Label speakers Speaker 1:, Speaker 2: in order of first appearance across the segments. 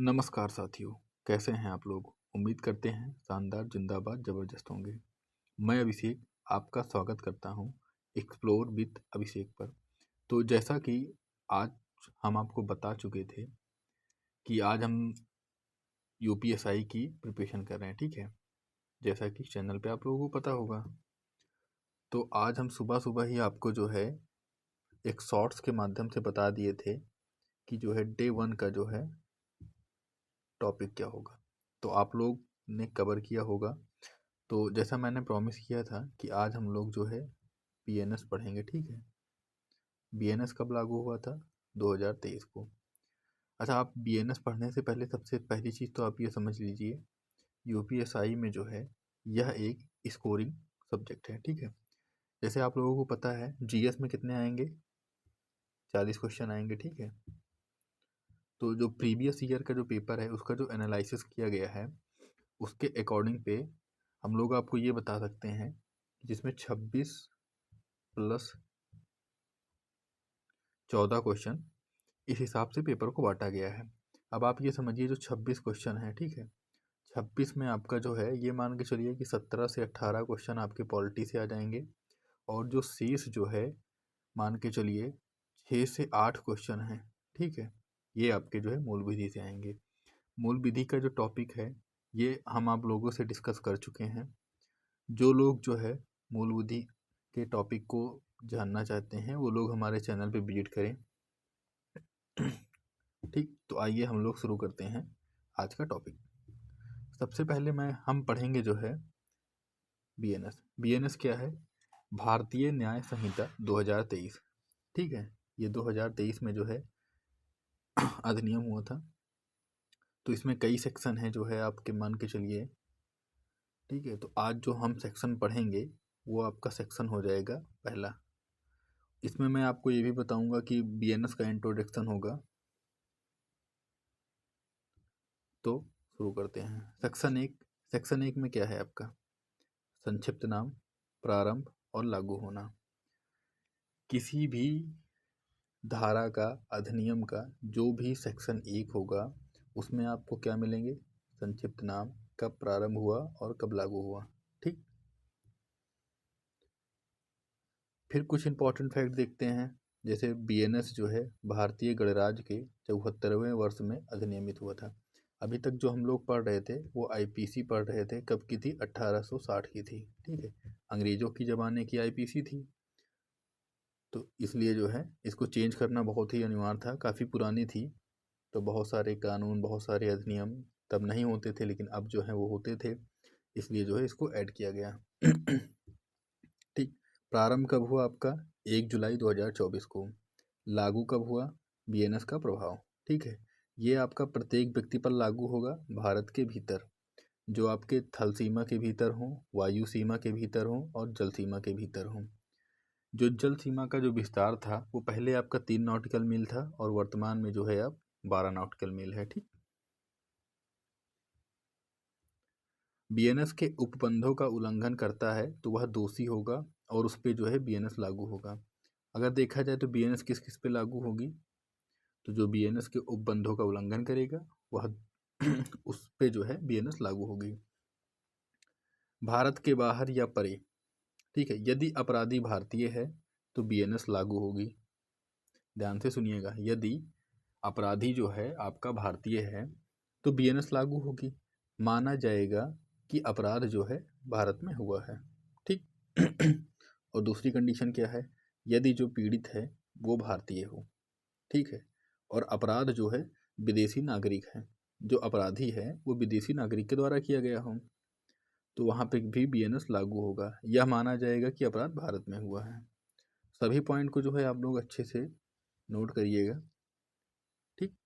Speaker 1: नमस्कार साथियों, कैसे हैं आप लोग? उम्मीद करते हैं शानदार, जिंदाबाद, ज़बरदस्त होंगे। मैं अभिषेक आपका स्वागत करता हूं एक्सप्लोर विद अभिषेक पर। तो जैसा कि आज हम आपको बता चुके थे कि आज हम यूपीएसआई की प्रिपरेशन कर रहे हैं, ठीक है? जैसा कि चैनल पे आप लोगों को पता होगा। तो आज हम सुबह सुबह ही आपको जो है एक शॉर्ट्स के माध्यम से बता दिए थे कि जो है डे 1 का जो है टॉपिक क्या होगा। तो आप लोग ने कवर किया होगा। तो जैसा मैंने प्रॉमिस किया था कि आज हम लोग जो है बीएनएस पढ़ेंगे, ठीक है? बीएनएस कब लागू हुआ था? 2023 को। अच्छा, आप बीएनएस पढ़ने से पहले सबसे पहली चीज़ तो आप ये समझ लीजिए, यूपीएसआई में जो है यह एक स्कोरिंग सब्जेक्ट है, ठीक है? जैसे आप लोगों को पता है जीएस में कितने आएंगे? 40 क्वेश्चन आएंगे, ठीक है? तो जो प्रीवियस ईयर का जो पेपर है उसका जो एनालिसिस किया गया है उसके अकॉर्डिंग पे हम लोग आपको ये बता सकते हैं जिसमें 26 प्लस 14 क्वेश्चन इस हिसाब से पेपर को बांटा गया है। अब आप ये समझिए जो 26 क्वेश्चन है, ठीक है? 26 में आपका जो है ये मान के चलिए कि 17 से 18 क्वेश्चन आपके पॉलिटी से आ जाएंगे और जो शेष जो है मान के चलिए 6 से 8 क्वेश्चन हैं, ठीक है? ये आपके जो है मूल विधि से आएंगे। मूल विधि का जो टॉपिक है ये हम आप लोगों से डिस्कस कर चुके हैं। जो लोग जो है मूल विधि के टॉपिक को जानना चाहते हैं वो लोग हमारे चैनल पे विजिट करें। ठीक, तो आइए हम लोग शुरू करते हैं आज का टॉपिक। सबसे पहले हम पढ़ेंगे जो है बीएनएस। बीएनएस क्या है? भारतीय न्याय संहिता 2023, ठीक है? ये 2023 में जो है अधिनियम हुआ था। तो इसमें कई सेक्शन हैं जो है आपके मान के चलिए, ठीक है? तो आज जो हम सेक्शन पढ़ेंगे वो आपका सेक्शन हो जाएगा पहला। इसमें मैं आपको ये भी बताऊंगा कि बीएनएस का इंट्रोडक्शन होगा। तो शुरू करते हैं। सेक्शन 1 में क्या है आपका? संक्षिप्त नाम, प्रारंभ और लागू होना। किसी भी धारा का, अधिनियम का जो भी सेक्शन 1 होगा उसमें आपको क्या मिलेंगे? संक्षिप्त नाम, कब प्रारंभ हुआ और कब लागू हुआ, ठीक? फिर कुछ इंपॉर्टेंट फैक्ट देखते हैं। जैसे बीएनएस जो है भारतीय गणराज्य के 74वें वर्ष में अधिनियमित हुआ था। अभी तक जो हम लोग पढ़ रहे थे वो आईपीसी पढ़ रहे थे, कब की थी? 1860 की थी, ठीक है? अंग्रेजों की ज़माने की आईपीसी थी। तो इसलिए जो है इसको चेंज करना बहुत ही अनिवार्य था, काफ़ी पुरानी थी। तो बहुत सारे कानून, बहुत सारे अधिनियम तब नहीं होते थे, लेकिन अब जो है वो होते थे, इसलिए जो है इसको ऐड किया गया। ठीक। प्रारंभ कब हुआ आपका? 1 जुलाई 2024 को। लागू कब हुआ? बीएनएस का प्रभाव, ठीक है? ये आपका प्रत्येक व्यक्ति पर लागू होगा भारत के भीतर, जो आपके थल सीमा के भीतर हों, वायु सीमा के भीतर हों और जल सीमा के भीतर हों। जो जल सीमा का जो विस्तार था वो पहले आपका 3 नॉटिकल मील था और वर्तमान में जो है अब 12 नॉटिकल मील है, ठीक? बीएनएस के उपबंधों का उल्लंघन करता है तो वह दोषी होगा और उस पर जो है बीएनएस लागू होगा। अगर देखा जाए तो बीएनएस किस किस पे लागू होगी? तो जो बीएनएस के उपबंधों का उल्लंघन करेगा वह उस पे जो है बीएनएस लागू होगी। भारत के बाहर या परे, ठीक है? यदि अपराधी भारतीय है तो बीएनएस लागू होगी। ध्यान से सुनिएगा, यदि अपराधी जो है आपका भारतीय है तो बीएनएस लागू होगी। माना जाएगा कि अपराध जो है भारत में हुआ है, ठीक? और दूसरी कंडीशन क्या है? यदि जो पीड़ित है वो भारतीय हो, ठीक है? और अपराध जो है विदेशी नागरिक है, जो अपराधी है वो विदेशी नागरिक के द्वारा किया गया हो, तो वहाँ पे भी बीएनएस लागू होगा। यह माना जाएगा कि अपराध भारत में हुआ है। सभी पॉइंट को जो है आप लोग अच्छे से नोट करिएगा, ठीक?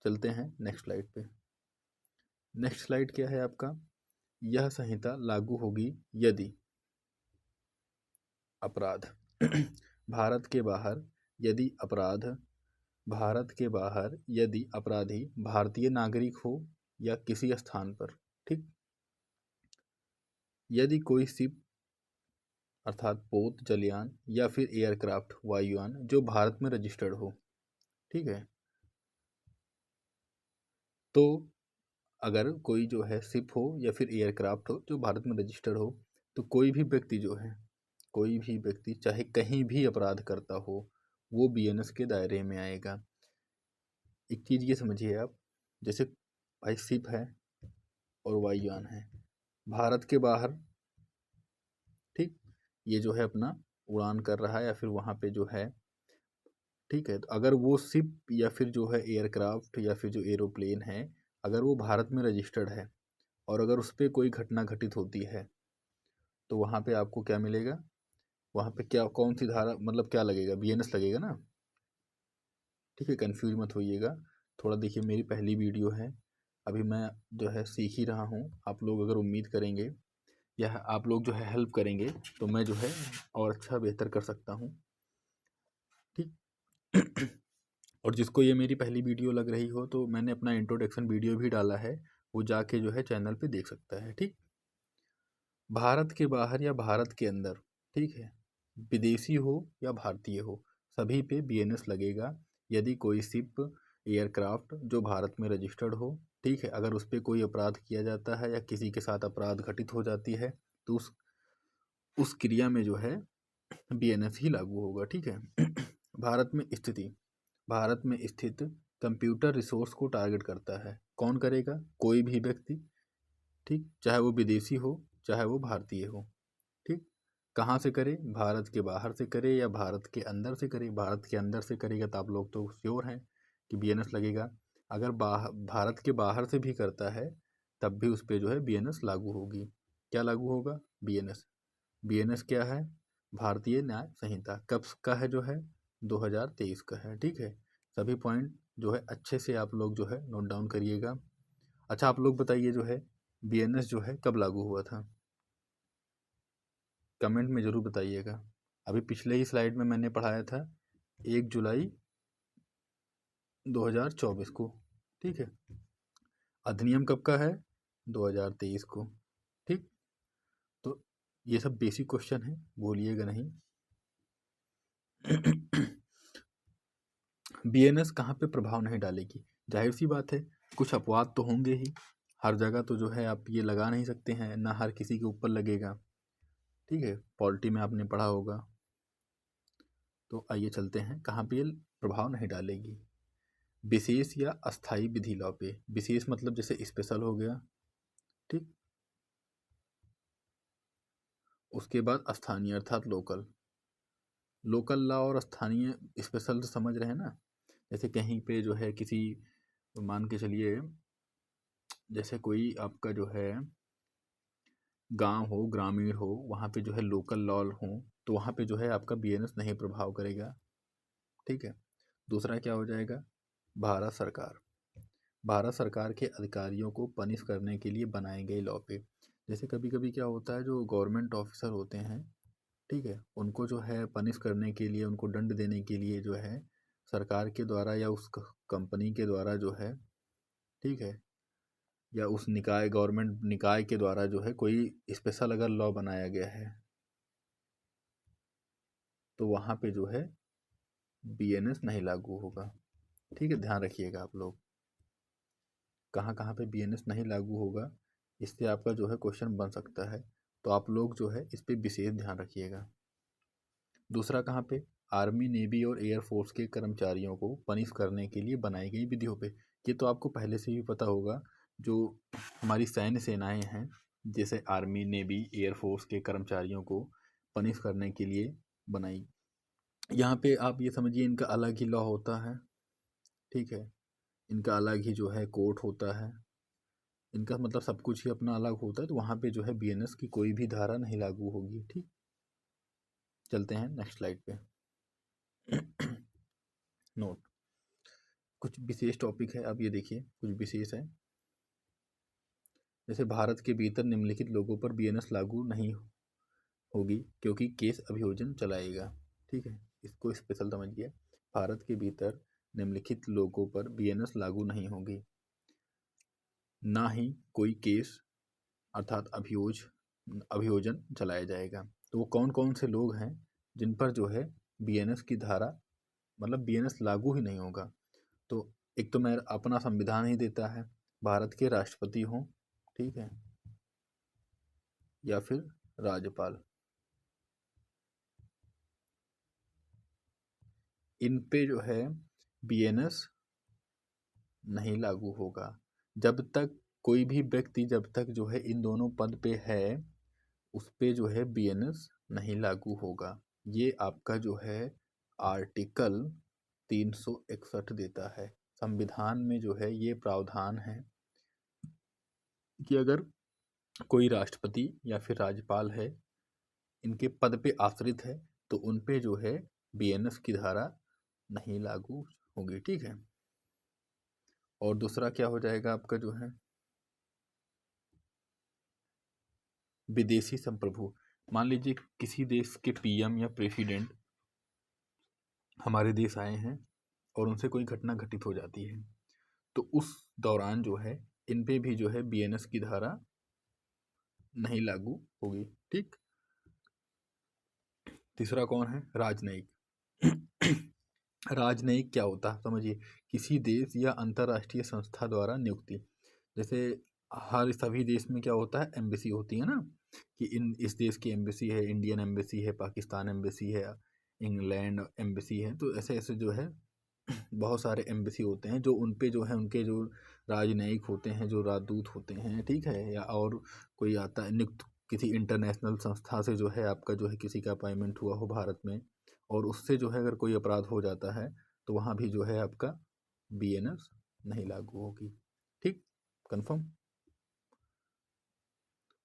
Speaker 1: चलते हैं नेक्स्ट स्लाइड पे। नेक्स्ट स्लाइड क्या है आपका? यह संहिता लागू होगी यदि अपराध भारत के बाहर, यदि अपराध भारत के बाहर, यदि अपराधी भारतीय नागरिक हो या किसी स्थान पर, ठीक? यदि कोई शिप अर्थात पोत, जलयान या फिर एयरक्राफ्ट वायुयान जो भारत में रजिस्टर्ड हो, ठीक है? तो अगर कोई जो है शिप हो या फिर एयरक्राफ्ट हो जो भारत में रजिस्टर्ड हो, तो कोई भी व्यक्ति जो है, कोई भी व्यक्ति चाहे कहीं भी अपराध करता हो, वो बीएनएस के दायरे में आएगा। एक चीज़ ये समझिए आप, जैसे भाई शिप है और वायुयान है भारत के बाहर, ठीक, ये जो है अपना उड़ान कर रहा है या फिर वहाँ पे जो है, ठीक है, तो अगर वो शिप या फिर जो है एयरक्राफ्ट या फिर जो एरोप्लेन है, अगर वो भारत में रजिस्टर्ड है और अगर उस पर कोई घटना घटित होती है, तो वहाँ पे आपको क्या मिलेगा, वहाँ पे क्या, कौन सी धारा, मतलब क्या लगेगा, बीएनएस लगेगा ना। ठीक है, कंफ्यूज मत होइएगा, थोड़ा देखिए, मेरी पहली वीडियो है, अभी मैं जो है सीख ही रहा हूँ। आप लोग अगर उम्मीद करेंगे या आप लोग जो है हेल्प करेंगे, तो मैं जो है और अच्छा बेहतर कर सकता हूँ, ठीक। और जिसको ये मेरी पहली वीडियो लग रही हो, तो मैंने अपना इंट्रोडक्शन वीडियो भी डाला है, वो जाके जो है चैनल पे देख सकता है, ठीक। भारत के बाहर या भारत के अंदर, ठीक है, विदेशी हो या भारतीय हो, सभी पे बीएनएस लगेगा। यदि कोई शिप, एयरक्राफ्ट जो भारत में रजिस्टर्ड हो, ठीक है, अगर उस पर कोई अपराध किया जाता है या किसी के साथ अपराध घटित हो जाती है, तो उस क्रिया में जो है बीएनएस ही लागू होगा, ठीक है। भारत में स्थिति, भारत में स्थित कंप्यूटर रिसोर्स को टारगेट करता है। कौन करेगा, कोई भी व्यक्ति, ठीक, चाहे वो विदेशी हो चाहे वो भारतीय हो, ठीक। कहाँ से करे, भारत के बाहर से करे या भारत के अंदर से करे। भारत के अंदर से करेगा तो आप लोग तो श्योर हैं कि बीएनएस लगेगा। अगर भारत के बाहर से भी करता है, तब भी उस पर जो है बीएनएस लागू होगी। क्या लागू होगा, बीएनएस। बीएनएस क्या है, भारतीय न्याय संहिता कब का है, जो है 2023 का है, ठीक है। सभी पॉइंट जो है अच्छे से आप लोग जो है नोट डाउन करिएगा। अच्छा, आप लोग बताइए जो है बीएनएस जो है कब लागू हुआ था, कमेंट में ज़रूर बताइएगा। अभी पिछले ही स्लाइड में मैंने पढ़ाया था 1 जुलाई 2024 को, ठीक है। अधिनियम कब का है, 2023 को, ठीक। तो ये सब बेसिक क्वेश्चन है, भूलिएगा नहीं। बीएनएस कहाँ पे प्रभाव नहीं डालेगी, जाहिर सी बात है, कुछ अपवाद तो होंगे ही। हर जगह तो जो है आप ये लगा नहीं सकते हैं, ना हर किसी के ऊपर लगेगा, ठीक है। पॉलिटी में आपने पढ़ा होगा। तो आइए चलते हैं, कहाँ पे ये प्रभाव नहीं डालेगी। विशेष या अस्थाई विधि लॉ पे, विशेष मतलब जैसे स्पेशल हो गया, ठीक। उसके बाद स्थानीय अर्थात लोकल। लोकल लॉ और स्थानीय स्पेशल समझ रहे हैं ना। जैसे कहीं पे जो है किसी, मान के चलिए, जैसे कोई आपका जो है गांव हो, ग्रामीण हो, वहाँ पे जो है लोकल लॉ हो, तो वहाँ पे जो है आपका बीएनएस नहीं प्रभाव करेगा, ठीक है। दूसरा क्या हो जाएगा, भारत सरकार, भारत सरकार के अधिकारियों को पनिश करने के लिए बनाए गए लॉ पे। जैसे कभी कभी क्या होता है, जो गवर्नमेंट ऑफिसर होते हैं, ठीक है, उनको जो है पनिश करने के लिए, उनको दंड देने के लिए जो है सरकार के द्वारा या उस कंपनी के द्वारा जो है, ठीक है, या उस निकाय, गवर्नमेंट निकाय के द्वारा जो है कोई स्पेशल अगर लॉ बनाया गया है, तो वहाँ पे जो है बीएनएस नहीं लागू होगा, ठीक है। ध्यान रखिएगा आप लोग, कहाँ कहाँ पे बीएनएस नहीं लागू होगा, इससे आपका जो है क्वेश्चन बन सकता है, तो आप लोग जो है इस पर विशेष ध्यान रखिएगा। दूसरा कहाँ पे, आर्मी, नेवी और एयरफोर्स के कर्मचारियों को पनिश करने के लिए बनाई गई विधियों पे। ये तो आपको पहले से भी पता होगा, जो हमारी सैन्य सेनाएं हैं, जैसे आर्मी, नेवी, एयरफोर्स के कर्मचारियों को पनिश करने के लिए बनाई। यहाँ पे आप ये समझिए, इनका अलग ही लॉ होता है, ठीक है, इनका अलग ही जो है कोर्ट होता है, इनका मतलब सब कुछ ही अपना अलग होता है, तो वहाँ पे जो है बीएनएस की कोई भी धारा नहीं लागू होगी, ठीक। चलते हैं नेक्स्ट स्लाइड पे। नोट, कुछ विशेष टॉपिक है, अब ये देखिए कुछ विशेष है। जैसे भारत के भीतर निम्नलिखित लोगों पर बीएनएस लागू नहीं होगी क्योंकि केस अभियोजन चलाएगा, ठीक है, इसको स्पेशल समझिए। भारत के भीतर निम्नलिखित लोगों पर बीएनएस लागू नहीं होगी, ना ही कोई केस अर्थात अभियोजन चलाया जाएगा। तो वो कौन कौन से लोग हैं जिन पर जो है बीएनएस की धारा, मतलब बीएनएस लागू ही नहीं होगा। तो एक तो मैं अपना संविधान ही देता है, भारत के राष्ट्रपति हों, ठीक है, या फिर राज्यपाल, इन पे जो है बीएनएस नहीं लागू होगा। जब तक कोई भी व्यक्ति जब तक जो है इन दोनों पद पे है, उस पे जो है बीएनएस नहीं लागू होगा। ये आपका जो है आर्टिकल 361 देता है। संविधान में जो है ये प्रावधान है कि अगर कोई राष्ट्रपति या फिर राज्यपाल है, इनके पद पे आश्रित है, तो उन पे जो है बीएनएस की धारा नहीं लागू होगी, ठीक है। और दूसरा क्या हो जाएगा आपका जो है विदेशी संप्रभु। मान लीजिए किसी देश के पीएम या प्रेसिडेंट हमारे देश आए हैं और उनसे कोई घटना घटित हो जाती है, तो उस दौरान जो है इन पे भी जो है बीएनएस की धारा नहीं लागू होगी, ठीक। तीसरा कौन है? राजनयिक। राजनयिक क्या होता है समझिए, किसी देश या अंतर्राष्ट्रीय संस्था द्वारा नियुक्ति। जैसे हर सभी देश में क्या होता है, एम्बेसी होती है ना, कि इस देश की एम्बेसी है, इंडियन एम्बेसी है, पाकिस्तान एम्बेसी है, इंग्लैंड एम्बेसी है, तो ऐसे ऐसे जो है बहुत सारे एम्बेसी होते हैं, जो उन पे जो है उनके जो राजनयिक होते हैं, जो राजदूत होते हैं, ठीक है, या और कोई आता है नियुक्त किसी इंटरनेशनल संस्था से जो है आपका जो है किसी का अपॉइंटमेंट हुआ हो भारत में, और उससे जो है अगर कोई अपराध हो जाता है तो वहाँ भी जो है आपका बीएनएस नहीं लागू होगी, ठीक, कंफर्म।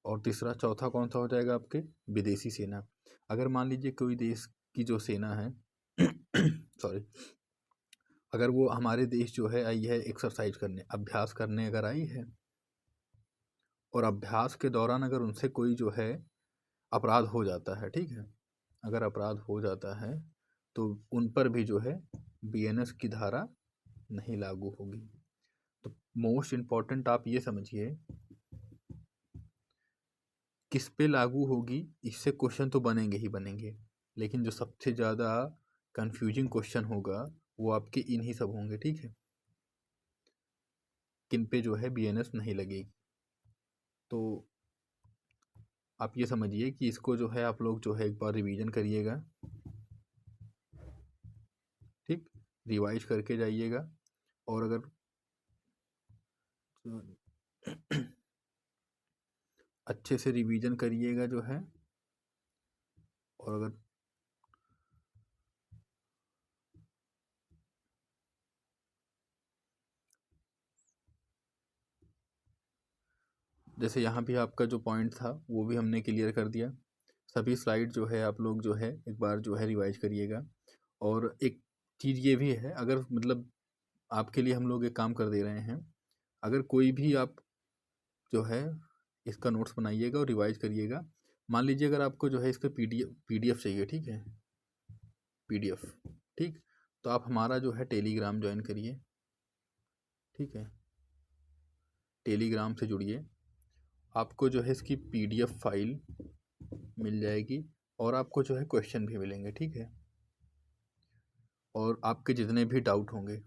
Speaker 1: और तीसरा चौथा कौन सा हो जाएगा आपके? विदेशी सेना। अगर मान लीजिए कोई देश की जो सेना है सॉरी, अगर वो हमारे देश जो है आई है एक्सरसाइज करने, अभ्यास करने अगर आई है, और अभ्यास के दौरान अगर उनसे कोई जो है अपराध हो जाता है, ठीक है, अगर अपराध हो जाता है तो उन पर भी जो है बीएनएस की धारा नहीं लागू होगी। तो मोस्ट इम्पॉर्टेंट आप ये समझिए, किस पे लागू होगी, इससे क्वेश्चन तो बनेंगे ही बनेंगे, लेकिन जो सबसे ज़्यादा कंफ्यूजिंग क्वेश्चन होगा वो आपके इन ही सब होंगे, ठीक है, किन पे जो है बीएनएस नहीं लगेगी। तो आप ये समझिए कि इसको जो है आप लोग जो है एक बार रिवीजन करिएगा, ठीक, रिवाइज करके जाइएगा, और अगर अच्छे से रिवीजन करिएगा जो है, और अगर जैसे यहाँ भी आपका जो पॉइंट था वो भी हमने क्लियर कर दिया। सभी स्लाइड जो है आप लोग जो है एक बार जो है रिवाइज करिएगा। और एक चीज़ ये भी है, अगर मतलब आपके लिए हम लोग एक काम कर दे रहे हैं, अगर कोई भी आप जो है इसका नोट्स बनाइएगा और रिवाइज करिएगा। मान लीजिए अगर आपको जो है इसका पीडीएफ चाहिए, ठीक है, पीडीएफ, ठीक, तो आप हमारा जो है टेलीग्राम ज्वाइन करिए, ठीक है, टेलीग्राम से जुड़िए, आपको जो है इसकी पीडीएफ फाइल मिल जाएगी, और आपको जो है क्वेश्चन भी मिलेंगे, ठीक है, और आपके जितने भी डाउट होंगे,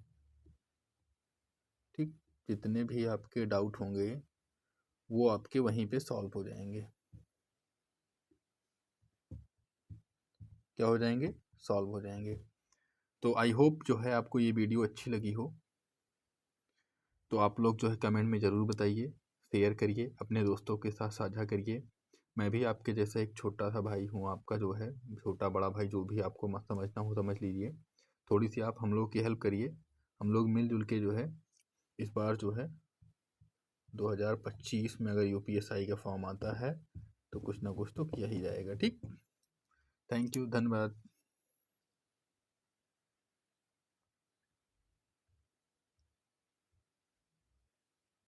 Speaker 1: ठीक, जितने भी आपके डाउट होंगे वो आपके वहीं पे सॉल्व हो जाएंगे। क्या हो जाएंगे? सॉल्व हो जाएंगे। तो आई होप जो है आपको ये वीडियो अच्छी लगी हो, तो आप लोग जो है कमेंट में ज़रूर बताइए, शेयर करिए, अपने दोस्तों के साथ साझा करिए। मैं भी आपके जैसा एक छोटा सा भाई हूँ, आपका जो है छोटा बड़ा भाई, जो भी आपको मत समझना हो समझ लीजिए। थोड़ी सी आप हम लोग की हेल्प करिए, हम लोग मिलजुल के जो है इस बार जो है 2025 में अगर यूपीएसआई का फॉर्म आता है तो कुछ ना कुछ तो किया ही जाएगा, ठीक। थैंक यू, धन्यवाद।